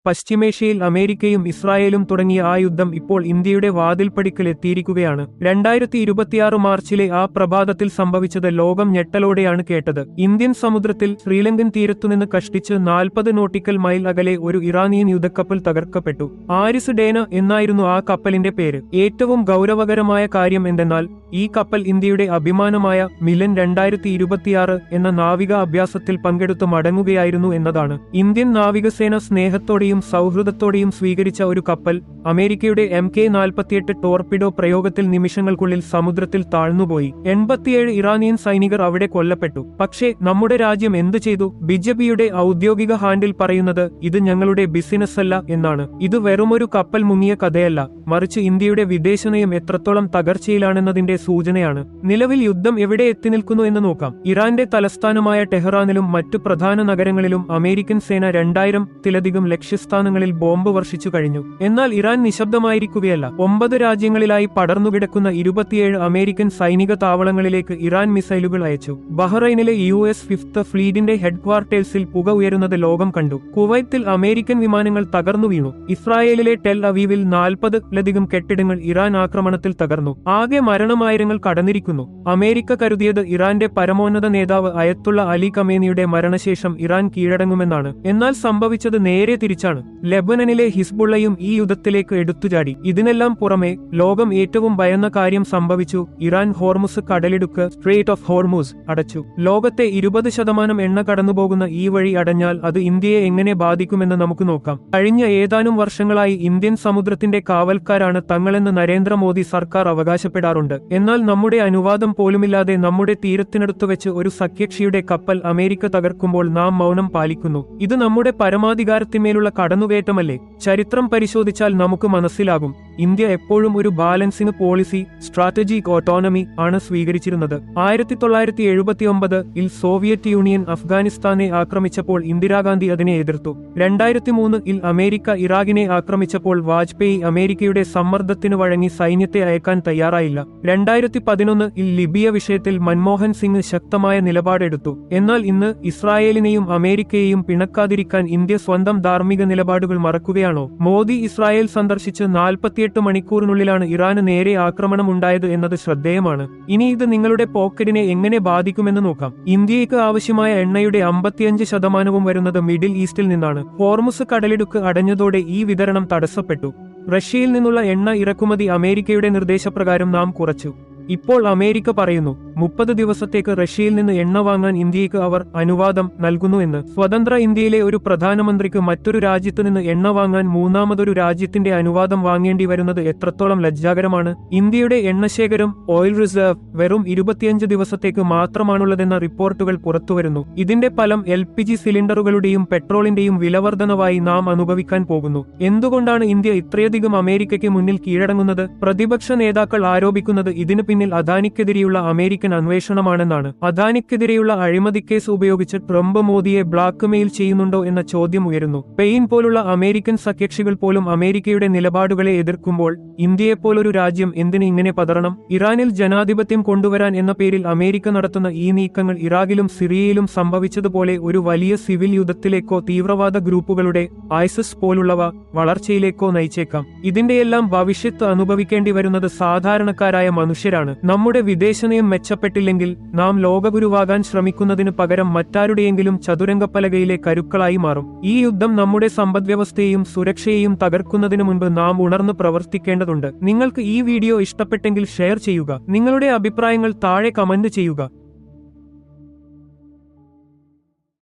പശ്ചിമേഷ്യയിൽ അമേരിക്കയും ഇസ്രായേലും തുടങ്ങിയ ആ യുദ്ധം ഇപ്പോൾ ഇന്ത്യയുടെ വാതിൽപ്പടിക്കൽ എത്തിയിരിക്കുകയാണ്. 2026 മാർച്ചിലെ ആ പ്രഭാതത്തിൽ സംഭവിച്ചത് ലോകം ഞെട്ടലോടെയാണ് കേട്ടത്. ഇന്ത്യൻ സമുദ്രത്തിൽ ശ്രീലങ്കൻ തീരത്തുനിന്ന് കഷ്ടിച്ച് 40 നോട്ടിക്കൽ മൈൽ അകലെ ഒരു ഇറാനിയൻ യുദ്ധക്കപ്പൽ തകർക്കപ്പെട്ടു. ആരിസ് ഡേന എന്നായിരുന്നു ആ കപ്പലിന്റെ പേര്. ഏറ്റവും ഗൗരവകരമായ കാര്യം എന്തെന്നാൽ ഈ കപ്പൽ ഇന്ത്യയുടെ അഭിമാനമായ മിലൻ 2026 എന്ന നാവിക അഭ്യാസത്തിൽ പങ്കെടുത്ത് മടങ്ങുകയായിരുന്നു എന്നതാണ്. ഇന്ത്യൻ നാവികസേന സ്നേഹത്തോടെയും സൗഹൃദത്തോടെയും സ്വീകരിച്ച ഒരു കപ്പൽ അമേരിക്കയുടെ MK-48 ടോർപിഡോ പ്രയോഗത്തിൽ നിമിഷങ്ങൾക്കുള്ളിൽ സമുദ്രത്തിൽ താഴ്ന്നുപോയി. 87 ഇറാനിയൻ സൈനികർ അവിടെ കൊല്ലപ്പെട്ടു. പക്ഷേ നമ്മുടെ രാജ്യം എന്തു ചെയ്തു? ബിജെപിയുടെ ഔദ്യോഗിക ഹാൻഡിൽ പറയുന്നത് ഇത് ഞങ്ങളുടെ ബിസിനസ്സല്ല എന്നാണ്. ഇത് വെറുമൊരു കപ്പൽ മുങ്ങിയ കഥയല്ല, മറിച്ച് ഇന്ത്യയുടെ വിദേശനയം എത്രത്തോളം തകർച്ചയിലാണെന്നതിന്റെ സൂചനയാണ്. നിലവിൽ യുദ്ധം എവിടെ എത്തിനിൽക്കുന്നു എന്ന് നോക്കാം. ഇറാന്റെ തലസ്ഥാനമായ ടെഹ്റാനിലും മറ്റു പ്രധാന നഗരങ്ങളിലും അമേരിക്കൻ സേന 2000-ത്തിലധികം ലക്ഷ്യസ്ഥാനങ്ങളിൽ ബോംബ് വർഷിച്ചു കഴിഞ്ഞു. എന്നാൽ ഇറാൻ നിശബ്ദമായിരിക്കുകയല്ല. 9 രാജ്യങ്ങളിലായി പടർന്നുകിടക്കുന്ന 27 അമേരിക്കൻ സൈനിക താവളങ്ങളിലേക്ക് ഇറാൻ മിസൈലുകൾ അയച്ചു. ബഹ്റൈനിലെ US 5th ഫ്ലീറ്റിന്റെ ഹെഡ്ക്വാർട്ടേഴ്സിൽ പുക ഉയരുന്നത് ലോകം കണ്ടു. കുവൈത്തിൽ അമേരിക്കൻ വിമാനങ്ങൾ തകർന്നു വീണു. ഇസ്രായേലിലെ ടെൽ അവീവിൽ 40-ലധികം കെട്ടിടങ്ങൾ ഇറാൻ ആക്രമണത്തിൽ തകർന്നു. ആകെ മരണമായിരങ്ങൾ കടന്നിരിക്കുന്നു. അമേരിക്ക കരുതിയത് ഇറാന്റെ പരമോന്നത നേതാവ് അയത്തുള്ള അലി ഖമേനിയുടെ മരണശേഷം ഇറാൻ കീഴടങ്ങുമെന്നാണ്. എന്നാൽ സംഭവിച്ചത് നേരെ തിരിച്ചാണ്. ലെബനനിലെ ഹിസ്ബുള്ളയും ഈ യുദ്ധത്തിലേക്ക് എടുത്തുചാടി. ഇതിനെല്ലാം പുറമെ ലോകം ഏറ്റവും ഭയന്ന കാര്യം സംഭവിച്ചു. ഇറാൻ ഹോർമുസ് കടലിടുക്ക് സ്ട്രേറ്റ് ഓഫ് ഹോർമുസ് അടച്ചു. ലോകത്തെ 20% എണ്ണ കടന്നുപോകുന്ന ഈ വഴി അടഞ്ഞാൽ അത് ഇന്ത്യയെ എങ്ങനെ ബാധിക്കുമെന്ന് നമുക്ക് നോക്കാം. കഴിഞ്ഞ ഏതാനും വർഷങ്ങളായി ഇന്ത്യൻ സമുദ്രത്തിന്റെ കാവൽക്കാരാണ് തങ്ങളെന്ന് നരേന്ദ്രമോദി സർക്കാർ അവകാശപ്പെടാറുണ്ട്. എന്നാൽ നമ്മുടെ അനുവാദം പോലുമില്ലാതെ നമ്മുടെ തീരത്തിനടുത്ത് വെച്ച് ഒരു സഖ്യകക്ഷിയുടെ കപ്പൽ അമേരിക്ക തകർക്കുമ്പോൾ നാം മൗനം പാലിക്കുന്നു. ഇത് നമ്മുടെ പരമാധികാരത്തിന്മേലുള്ള കടന്നുകയറ്റമല്ലേ? ചരിത്രം പരിശോധിച്ചാൽ നമുക്ക് മനസ്സിലാകും. ഇന്ത്യ എപ്പോഴും ഒരു ബാലൻസിംഗ് പോളിസി, സ്ട്രാറ്റജിക് ഓട്ടോണമി ആണ് സ്വീകരിച്ചിരുന്നത്. 1979-ൽ സോവിയറ്റ് യൂണിയൻ അഫ്ഗാനിസ്ഥാനെ ആക്രമിച്ചപ്പോൾ ഇന്ദിരാഗാന്ധി അതിനെ എതിർത്തു. 2003-ൽ അമേരിക്ക ഇറാഖിനെ ആക്രമിച്ചപ്പോൾ വാജ്പേയി അമേരിക്കയുടെ സമ്മർദ്ദത്തിന് വഴങ്ങി സൈന്യത്തെ അയക്കാൻ തയ്യാറായില്ല. 2011-ൽ ലിബിയ വിഷയത്തിൽ മൻമോഹൻ സിംഗ് ശക്തമായ നിലപാടെടുത്തു. എന്നാൽ ഇന്ന് ഇസ്രായേലിനെയും അമേരിക്കയെയും പിണക്കാതിരിക്കാൻ ഇന്ത്യ സ്വന്തം ധാർമ്മിക നിലപാടുകൾ മറക്കുകയാണോ? മോദി ഇസ്രായേൽ സന്ദർശിച്ച് 48 മണിക്കൂറിനുള്ളിലാണ് ഇറാന് നേരെ ആക്രമണമുണ്ടായത് എന്നത് ശ്രദ്ധേയമാണ്. ഇനി ഇത് നിങ്ങളുടെ പോക്കറ്റിനെ എങ്ങനെ ബാധിക്കുമെന്ന് നോക്കാം. ഇന്ത്യയ്ക്ക് ആവശ്യമായ എണ്ണയുടെ 55% വരുന്നത് മിഡിൽ ഈസ്റ്റിൽ നിന്നാണ്. ഹോർമുസ് കടലിടുക്ക് അടഞ്ഞതോടെ ഈ വിതരണം തടസ്സപ്പെട്ടു. റഷ്യയിൽ നിന്നുള്ള എണ്ണ ഇറക്കുമതി അമേരിക്കയുടെ നിർദ്ദേശപ്രകാരം നാം കുറച്ചു. ഇപ്പോൾ അമേരിക്ക പറയുന്നു 30 ദിവസത്തേക്ക് റഷ്യയിൽ നിന്ന് എണ്ണ വാങ്ങാൻ ഇന്ത്യയ്ക്ക് അവർ അനുവാദം നൽകുന്നു എന്ന്. സ്വതന്ത്ര ഇന്ത്യയിലെ ഒരു പ്രധാനമന്ത്രിക്ക് മറ്റൊരു രാജ്യത്തു നിന്ന് എണ്ണ വാങ്ങാൻ മൂന്നാമതൊരു രാജ്യത്തിന്റെ അനുവാദം വാങ്ങേണ്ടി വരുന്നത് എത്രത്തോളം ലജ്ജാകരമാണ്. ഇന്ത്യയുടെ എണ്ണശേഖരം ഓയിൽ റിസർവ് വെറും 25 ദിവസത്തേക്ക് മാത്രമാണുള്ളതെന്ന റിപ്പോർട്ടുകൾ പുറത്തുവരുന്നു. ഇതിന്റെ ഫലം LPG സിലിണ്ടറുകളുടെയും പെട്രോളിന്റെയും വിലവർധനവായി നാം അനുഭവിക്കാൻ പോകുന്നു. എന്തുകൊണ്ടാണ് ഇന്ത്യ ഇത്രയധികം അമേരിക്കയ്ക്ക് മുന്നിൽ കീഴടങ്ങുന്നത്? പ്രതിപക്ഷ നേതാക്കൾ ആരോപിക്കുന്നത് ഇതിന് പിന്നിൽ അദാനിക്കെതിരെയുള്ള അമേരിക്കൻ അന്വേഷണമാണെന്നാണ്. അദാനിക്കെതിരെയുള്ള അഴിമതി കേസ് ഉപയോഗിച്ച് ട്രംപ് മോദിയെ ബ്ലാക്ക് മെയിൽ ചെയ്യുന്നുണ്ടോ എന്ന ചോദ്യം ഉയരുന്നു. സ്പെയിൻ പോലുള്ള അമേരിക്കൻ സഖ്യകക്ഷികൾ പോലും അമേരിക്കയുടെ നിലപാടുകളെ എതിർക്കുമ്പോൾ ഇന്ത്യയെപ്പോലൊരു രാജ്യം എന്തിന് ഇങ്ങനെ പതറണം? ഇറാനിൽ ജനാധിപത്യം കൊണ്ടുവരാൻ എന്ന പേരിൽ അമേരിക്ക നടത്തുന്ന ഈ നീക്കങ്ങൾ ഇറാഖിലും സിറിയയിലും സംഭവിച്ചതുപോലെ ഒരു വലിയ സിവിൽ യുദ്ധത്തിലേക്കോ തീവ്രവാദ ഗ്രൂപ്പുകളുടെ ഐസിസ് പോലുള്ളവ വളർച്ചയിലേക്കോ നയിച്ചേക്കാം. ഇതിന്റെയെല്ലാം ഭവിഷ്യത്ത് അനുഭവിക്കേണ്ടി വരുന്നത് സാധാരണക്കാരായ മനുഷ്യരാണ്. നമ്മുടെ വിദേശനയം മെച്ചപ്പെട്ടില്ലെങ്കിൽ നാം ലോകഗുരുവാകാൻ ശ്രമിക്കുന്നതിന് പകരം മറ്റാരുടെയെങ്കിലും ചതുരംഗപ്പലകയിലെ കരുക്കളായി മാറും. ഈ യുദ്ധം നമ്മുടെ സമ്പദ്വ്യവസ്ഥയെയും സുരക്ഷയെയും തകർക്കുന്നതിന് മുൻപ് നാം ഉണർന്ന് പ്രവർത്തിക്കേണ്ടതുണ്ട്. നിങ്ങൾക്ക് ഈ വീഡിയോ ഇഷ്ടപ്പെട്ടെങ്കിൽ ഷെയർ ചെയ്യുക. നിങ്ങളുടെ അഭിപ്രായങ്ങൾ താഴെ കമന്റ് ചെയ്യുക.